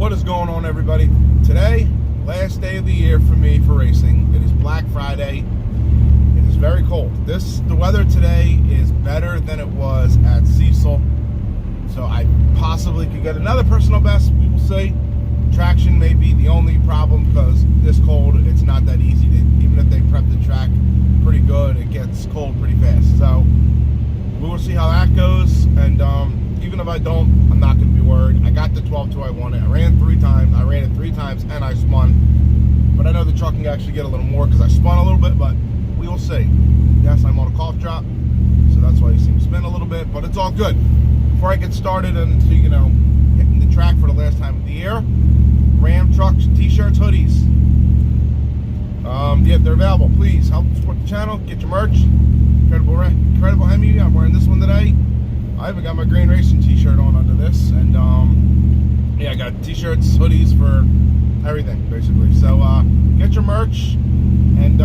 What is going on, everybody? Today, last day of the year for me for racing. It is Black Friday. It is very cold. The weather today is better than it was at Cecil. So I possibly could get another personal best. We will see. Traction may be the only problem because this cold, it's not that easy to, even if they prep the track pretty good, it gets cold pretty fast. So we will see how that goes. And even if I don't, I'm not going to be worried. I got the 12.2 I wanted. I ran it 3 times and I spun. But I know the truck can actually get a little more because I spun a little bit, but we will see. Yes, I'm on a cough drop, so that's why you see me spin a little bit, but it's all good. Before I get started and, hitting the track for the last time of the year, Rom Trucks, t-shirts, hoodies. Yeah, they're available. Please help support the channel. Get your merch. Incredible Hemi. I'm wearing this one today. I even got my Greene Racing t-shirt on under this, and yeah, I got t-shirts, hoodies for everything basically. So get your merch and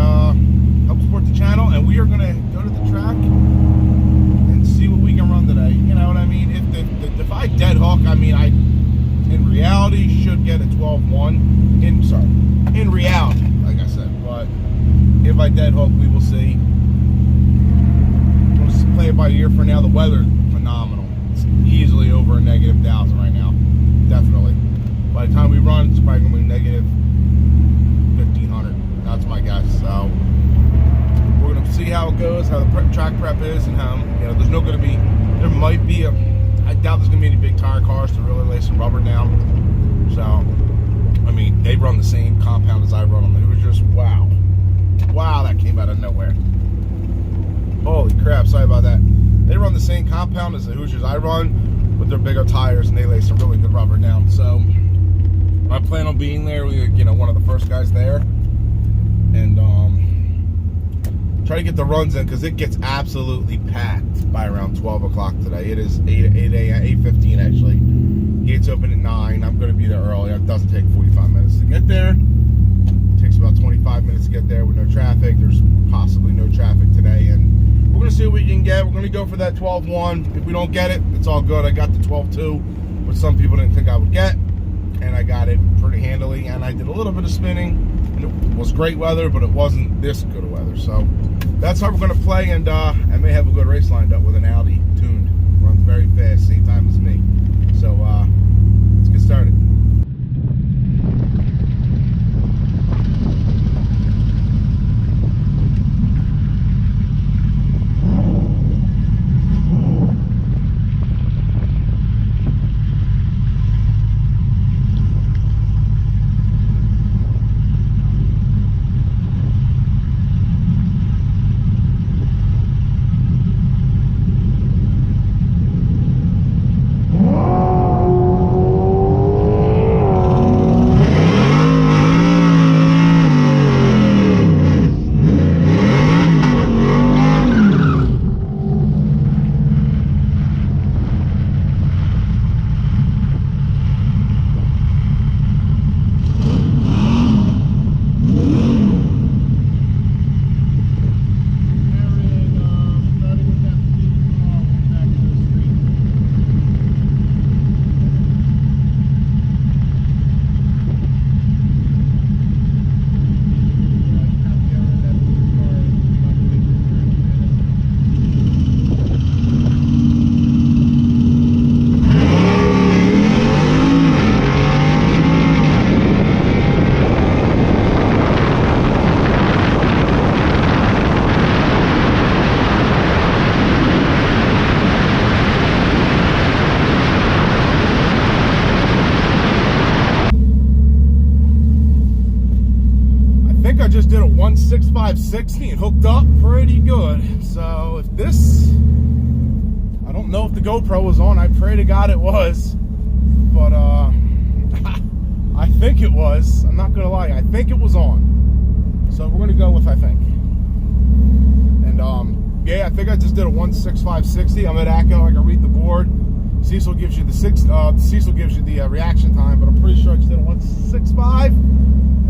help support the channel. And we are gonna go to the track and see what we can run today. You know what I mean? If I dead hook, I mean in reality should get a 12.1. In reality, like I said, but if I dead hook, we will see. We'll just play it by ear for now. The weather phenomenal. It's easily over a -1,000 right now. Definitely. By the time we run, it's probably gonna be -1,500. That's my guess. So we're gonna see how it goes, how the track prep is, and how there's no gonna be. There might be I doubt there's gonna be any big tire cars to really lay some rubber down. So I mean, they run the same compound as I run on. It was just wow, that came out of nowhere. Holy crap! Sorry about that. They run the same compound as the Hoosiers I run, with their bigger tires, and they lay some really good rubber down. So I plan on being there. One of the first guys there, and try to get the runs in because it gets absolutely packed by around 12 o'clock today. It is 8:15 actually. Gates open at 9. I'm going to be there early. It doesn't take 45 minutes to get there. It takes about 25 minutes to get there with no traffic. There's possibly no traffic today, and we're going to see what we can get. We're going to go for that 12.1. If we don't get it, it's all good. I got the 12.2, which some people didn't think I would get, and I got it pretty handily. And I did a little bit of spinning, and it was great weather, but it wasn't this good of weather. So that's how we're going to play, and I may have a good race lined up with an Audi tuned. Runs very fast, same time as me. So let's get started. I just did a 1.6560 and hooked up pretty good. So if this, I don't know if the GoPro was on. I pray to God it was, but I think it was. I'm not gonna lie, I think it was on. So we're gonna go with I think. And yeah, I think I just did a 1.6560. I'm at ACO. I can read the board. Cecil gives you the reaction time, but I'm pretty sure I just did a 1.65.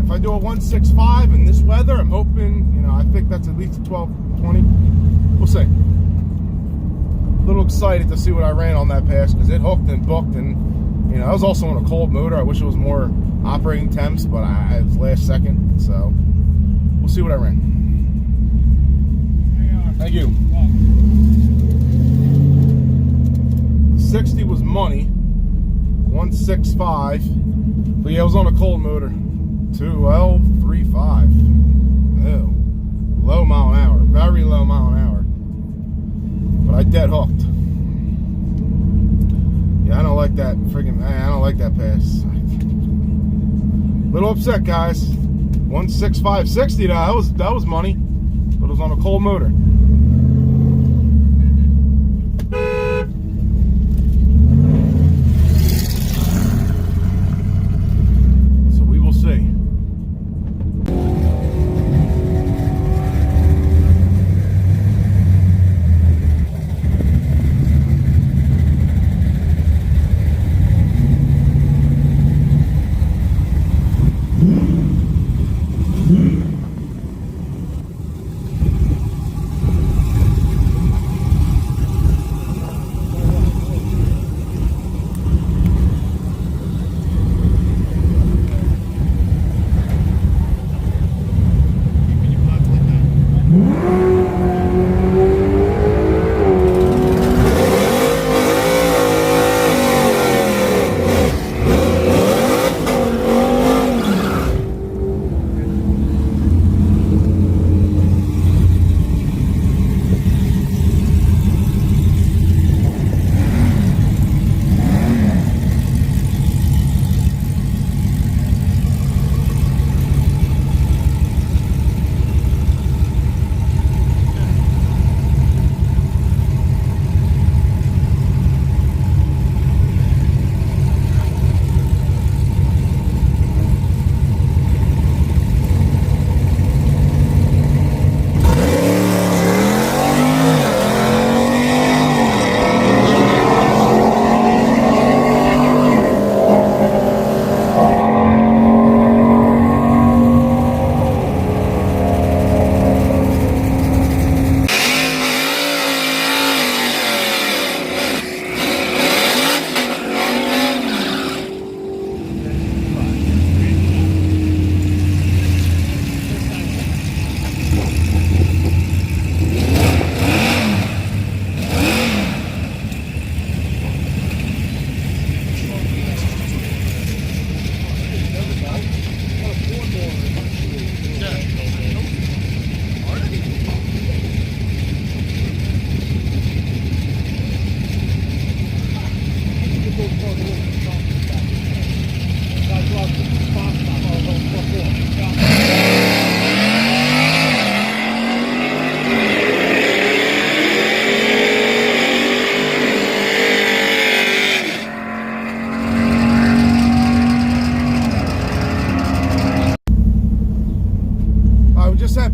If I do a 1.65 in this weather, I'm hoping, I think that's at least a 12.20. We'll see. A little excited to see what I ran on that pass because it hooked and booked, and You know, I was also on a cold motor. I wish it was more operating temps, but I was last second, so we'll see what I ran. Thank you. 60 was money, 165, but yeah, I was on a cold motor, 12.35. Ew. Low mile an hour, very low mile an hour, but I dead hooked. Yeah, I don't like that friggin', I don't like that pass. Little upset, guys. 165.60 though, that was money, but it was on a cold motor. So we will see.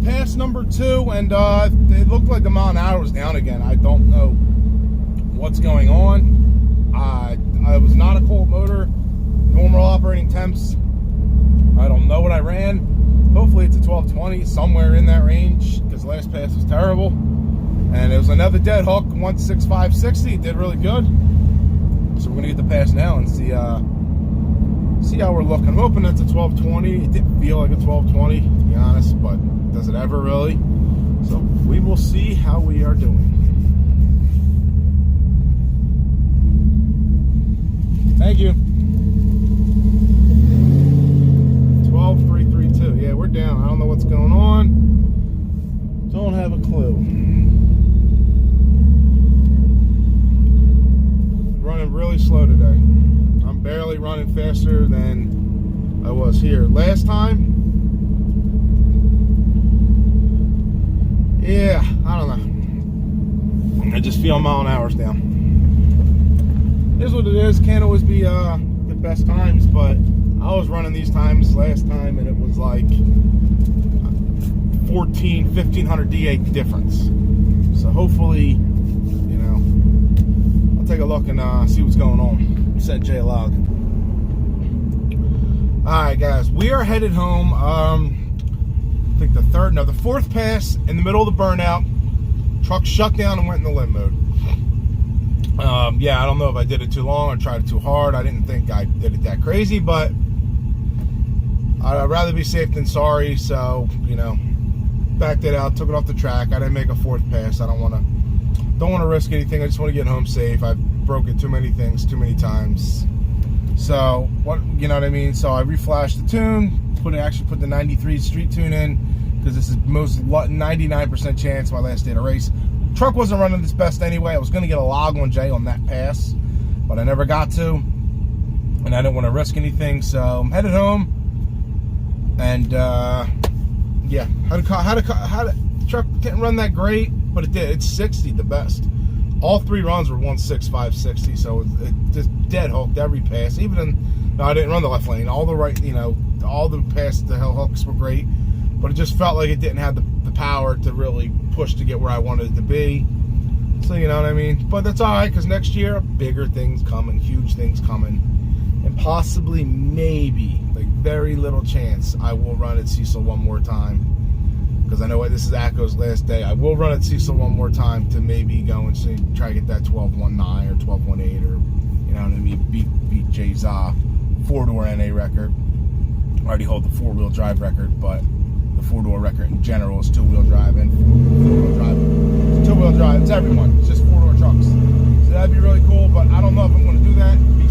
Pass number 2, and it looked like the mile an hour was down again. I don't know what's going on. I was not a cold motor, normal operating temps. I don't know what I ran. Hopefully it's a 1220, somewhere in that range, because last pass was terrible. And it was another dead hook, 165.60. Did really good. So we're gonna get the pass now and see how we're looking. I'm hoping that's a 1220. It didn't feel like a 1220, to be honest, but does it ever really? So we will see how we are doing. Thank you. 12.332. Yeah, we're down. I don't know what's going on. Don't have a clue. Running really slow today. I'm barely running faster than I was here last time. Yeah, I don't know. I just feel mile an hour's down. It is what it is. Can't always be the best times, but I was running these times last time and it was like 1,500 D8 difference. So hopefully, you know, I'll take a look and see what's going on. Set J-Log. Alright guys, we are headed home. I think the fourth pass in the middle of the burnout. Truck shut down and went in the limb mode. Yeah, I don't know if I did it too long or tried it too hard. I didn't think I did it that crazy, but I'd rather be safe than sorry. So, you know, backed it out, took it off the track. I didn't make a fourth pass. I don't want to risk anything. I just want to get home safe. I've broken too many things too many times. So, you know what I mean? So I reflashed the tune, actually put the 93 street tune in, because this is most 99% chance my last day of the race. Truck wasn't running its best anyway. I was going to get a log on Jay on that pass, but I never got to, and I didn't want to risk anything. So I'm headed home, and yeah, the truck didn't run that great, but it did. It's 60 the best. All three runs were 165/60, so it just dead hooked every pass. No, I didn't run the left lane. All the right, you know, all the passes, the hill hooks were great, but it just felt like it didn't have the power to really push to get where I wanted it to be. So, you know what I mean? But that's all right, because next year, bigger things coming, huge things coming, and possibly, maybe, like very little chance, I will run at Cecil one more time, because I know this is Acco's last day. I will run at Cecil one more time to maybe go and see, try to get that 12.19 or 12.18, or, you know what I mean, beat Jay's four-door NA record. I already hold the four-wheel drive record, but the four-door record in general is two-wheel drive, and four-wheel drive. It's two-wheel drive. It's everyone. It's just four-door trucks. So that'd be really cool, but I don't know if I'm going to do that. Be